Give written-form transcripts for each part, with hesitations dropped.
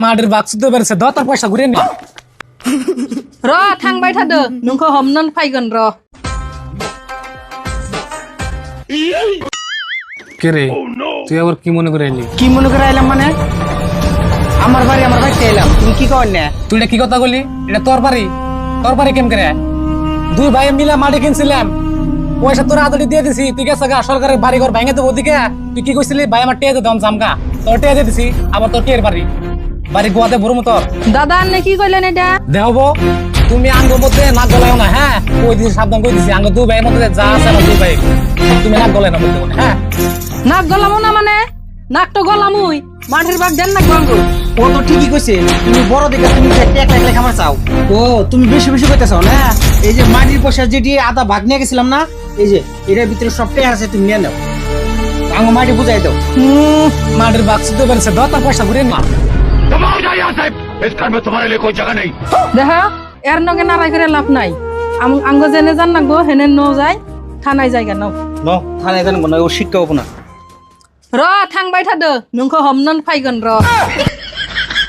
মাটির বাক্স তো বেরছে দ তোর পয়সা ঘুরে নি र थांबाय थादो नोंखौ हमनानै फायगोन र কে রে তুই আবার কি মনে করে এলি কি মনে করে আইলাম মানে আমার বাড়িতে এলাম তুমি কি কর না তুই এটা কি কথা বললি এটা তোর বাড়ি কেম করে দুই ভাই মিলে মাটি কিনছিলাম পয়সা তোর আদরি দিয়ে দিছি তুই গেছে গা সরকারের বাড়ি ঘর ভেঙে দেবো ওদিকে তুই কি কইছিলি ভাই আমার টেয়ে দিতাম জামকা তোর টেয়ে দিয়ে দিছি আবার তোর টের বাড়ি গোয়াতে বড় মতো দাদা আন্নে কি কইলেন এটা দেহবো তুমি আঙ্গ মধ্যে নাক গলাও না হ্যাঁ কই দিছি সাবধান কই দিছি আঙ্গ দুই ভাইয়ের মধ্যে যা আছে না দুই ভাই তুমি নাক গলায় না বলতে হ্যাঁ নাক গলামো না মানে নাক তো গলামুই মাঠের বাগ দেন না গঙ্গ ও তো ঠিকই কইছে তুমি বড় দেখে তুমি এক লাখ খাবার চাও ও তুমি বেশি বেশি কইতেছ না এই যে মাটির পয়সা যেটি আধা ভাগ নিয়ে গেছিলাম না এই যে এটার ভিতরে সব টাকা আছে তুমি নিয়ে নাও আঙ্গ মাটি বুঝাই দাও মাটির বাক্স তো বেরছে দ তোর পয়সা ঘুরে না इस घर में तुम्हारे लिए कोई जगह नहीं। দেখা এর নগে নারাই করে লাভ নাই আঙ্গ জেনে জান নাগবো হেনে ন যায় থানায় জায়গা নাও নো থানায় জানবো না ও শিক্ষা হবো না र थांबाय थादो नोंखौ हमनानै फायगोन र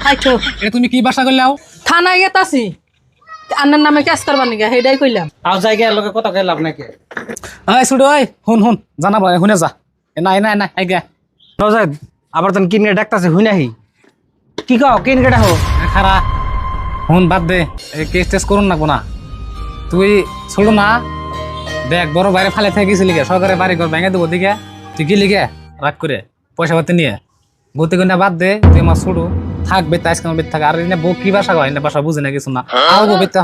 फायथो এ তুমি কি বাসা করলাও থানায় গেতাছি আন্নার নামে কেস করবার নিগা হেডাই কইলাম আর জায়গায় লোকে কথা কই লাভ নাকি এই ছুড়ো এই হুন জানাবো শুনে যা না আই গে নজাদ আবার তখন কিনে ডাকতাছে হুই নাহি কি কও কিন কেডা হো খারা হুন বাদ দে এই কেস টেস করুন না কোনা তুই ছোড়ো না দেখ বড় বাইরে ফালে থেকে গেছিলি গে সরকারের বাড়ি ঘর ভেঙে দেবো দিকে তুই গেলি গে রাগ করে পয়সা পাতি নিয়ে বলতে কিনা বাদ দে তুই আমার ছোড়ো থাকবে তাই থাক আর এনে বউ কি বাসা কয় এনে বাসা বুঝে না কিছু না আও বেতে